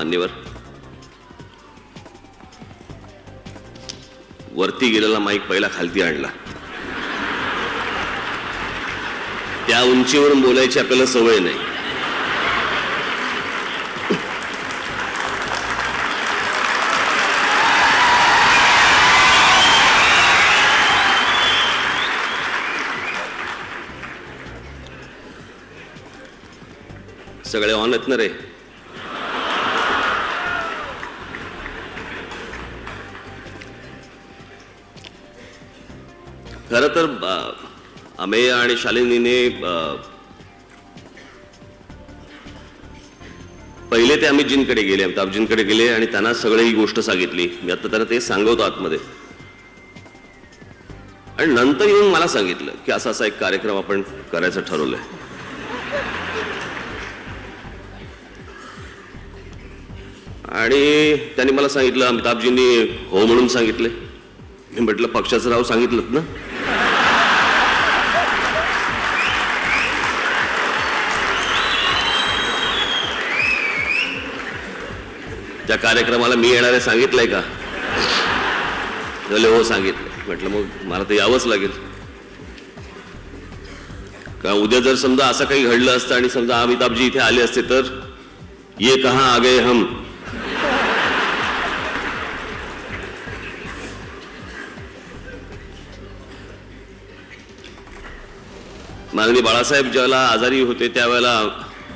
मान्यवर, वरती गेलेला माईक पहिला खालती आणला. त्या उंचीवरून बोलायची आपल्याला सवय नाही. सगळे ऑन आहेत ना रे? खरं तर अमेय आणि शालिनीने पहिले ते अमितजींकडे गेले, अमिताभजींकडे गेले आणि त्यांना सगळे ही गोष्ट सांगितली. मी आता त्यांना ते सांगवतो आतमध्ये. आणि नंतर येऊन मला सांगितलं की असा असा एक कार्यक्रम आपण करायचं ठरवलंय. आणि त्यांनी मला सांगितलं, अमिताभजींनी हो म्हणून सांगितले. मी म्हटलं पक्षाचं राव सांगितलं ना. त्या कार्यक्रमाला मी येणारे सांगितलंय का? हो सांगितलं. म्हटलं मग मला तर यावंच लागेल. का उद्या जर समजा असं काही घडलं असतं आणि समजा अमिताभजी इथे आले असते तर ये कहां आ गए हम. माननीय बाळासाहेब ज्यावेळेला आजारी होते त्यावेळेला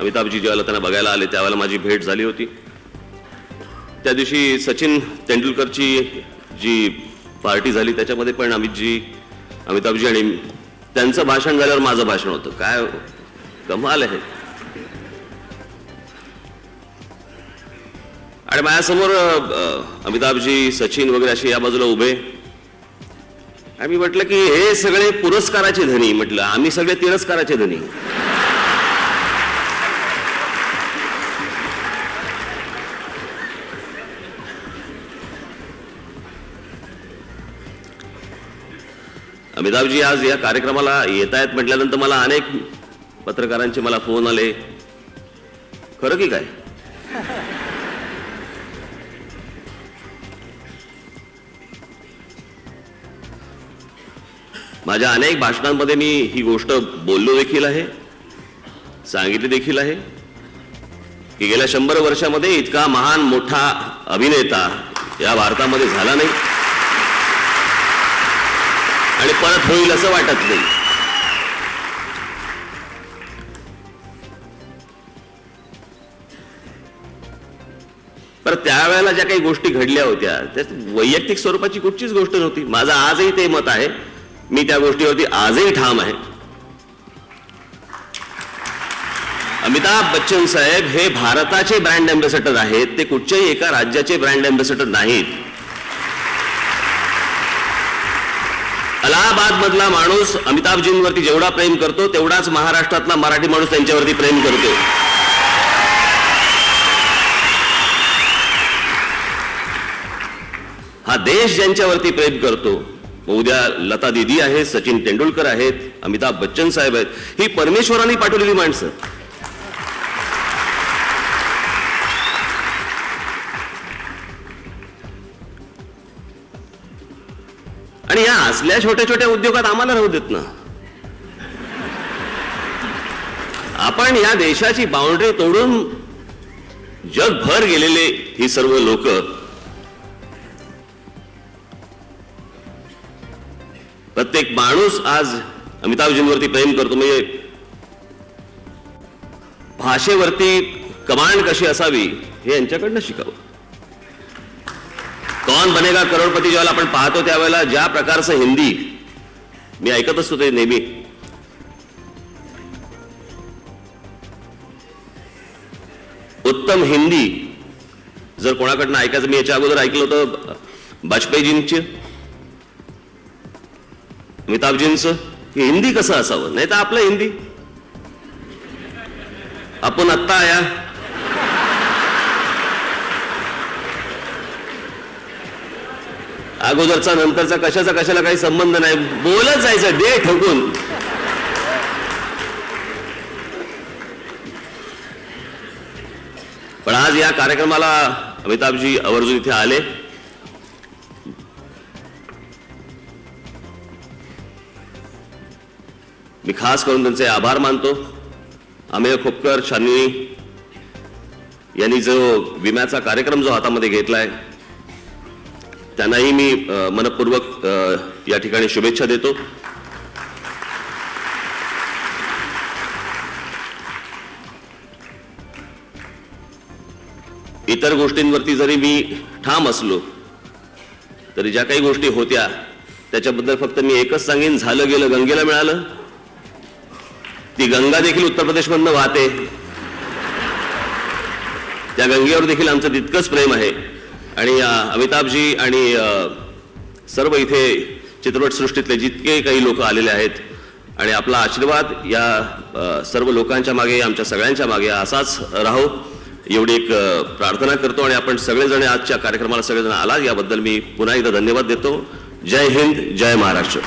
अमिताभजी ज्यावेळेला त्यांना बघायला आले त्यावेळेला माझी भेट झाली होती. त्या दिवशी सचिन तेंडुलकरची जी पार्टी झाली त्याच्यामध्ये पण अमिताभजी आणि त्यांचं भाषण झाल्यावर माझं भाषण होतं. काय कमाल आहे. आणि माझ्यासमोर अमिताभजी, सचिन वगैरे असे या बाजूला उभे. आणि मी म्हटलं की हे सगळे पुरस्काराचे धनी. म्हटलं आम्ही सगळे तिरस्काराचे धनी. अमिताभजी आज या कार्यक्रमाला येत आहेत म्हटल्यानंतर मला अनेक पत्रकारांचे मला फोन आले. खरं की काय? माझ्या अनेक भाषणांमध्ये मी ही गोष्ट बोललो देखील आहे, सांगितली देखील आहे की गेल्या 100 वर्षामध्ये इतका महान मोठा अभिनेता या भारतामध्ये झाला नाही आणि परत होईल असं वाटत नाही. पर त्यावेळेला ज्या काही गोष्टी घडल्या होत्या त्या वैयक्तिक स्वरूपाची कुठचीच गोष्ट नव्हती. माझं आजही ते मत आहे. मी त्या गोष्टीवरती आजही ठाम आहे. अमिताभ बच्चन साहेब हे भारताचे ब्रँड अँबॅसेडर आहेत. ते कुठच्याही एका राज्याचे ब्रँड अँबॅसेडर नाहीत. अलाहाबाद मधला माणूस अमिताभजींवरती जेवढा प्रेम करतो तेवढाच महाराष्ट्रातला मराठी माणूस त्यांच्यावरती प्रेम करतो. हा देश ज्यांच्यावरती प्रेम करतो. उद्या लता दीदी आहेत, सचिन तेंडुलकर आहेत, अमिताभ बच्चन साहेब आहेत. ही परमेश्वरांनी पाठवलेली माणसं. आणि या असल्या छोट्या छोट्या उद्योगात आम्हाला राहू देत ना. आपण या देशाची बाउंड्री तोडून जगभर गेलेले ही सर्व लोक प्रत्येक माणूस आज अमिताभजींवरती प्रेम करतो. म्हणजे भाषेवरती कमांड कशी असावी हे यांच्याकडनं शिकावं. कौन बनेगा करोडपती ज्यावेळेला आपण पाहतो त्यावेळेला ज्या प्रकारचं हिंदी मी ऐकत असतो ते नेहमी. उत्तम हिंदी जर कोणाकडनं ऐकायचं, मी याच्या अगोदर ऐकलं होतं वाजपेयीजींचे, अमिताभजींचं, की हिंदी कसं असावं. नाही तर आपलं हिंदी आपण आत्ता आया अगोदरचा नंतरचा कशाचा कशाला काही संबंध नाही. बोलत जायचं दे ठोकून. पण आज या कार्यक्रमाला अमिताभजी आवर्जून इथे आले. मी खास करून त्यांचे आभार मानतो. अमेय खोपकर शालिनी यांनी जो विम्याचा कार्यक्रम जो हातामध्ये घेतलाय त्यांनाही मी मनपूर्वक या ठिकाणी शुभेच्छा देतो. इतर गोष्टींवरती जरी मी ठाम असलो तरी ज्या काही गोष्टी होत्या त्याच्याबद्दल फक्त मी एकच सांगेन, झालं गेलं गंगेला मिळालं. ती गंगा देखील उत्तर प्रदेशमधनं वाहते. त्या गंगेवर देखील आमचं तितकंच प्रेम आहे. आणि अमिताभजी आणि सर्व इथे चित्रपटसृष्टीतले जितके काही लोक आलेले आहेत आणि आपला आशीर्वाद या सर्व लोकांच्या मागे, आमच्या सगळ्यांच्या मागे असाच राहो एवढी एक प्रार्थना करतो. आणि आपण सगळेजण आजच्या कार्यक्रमाला सगळेजण आलात याबद्दल मी पुन्हा एकदा धन्यवाद देतो. जय हिंद, जय महाराष्ट्र.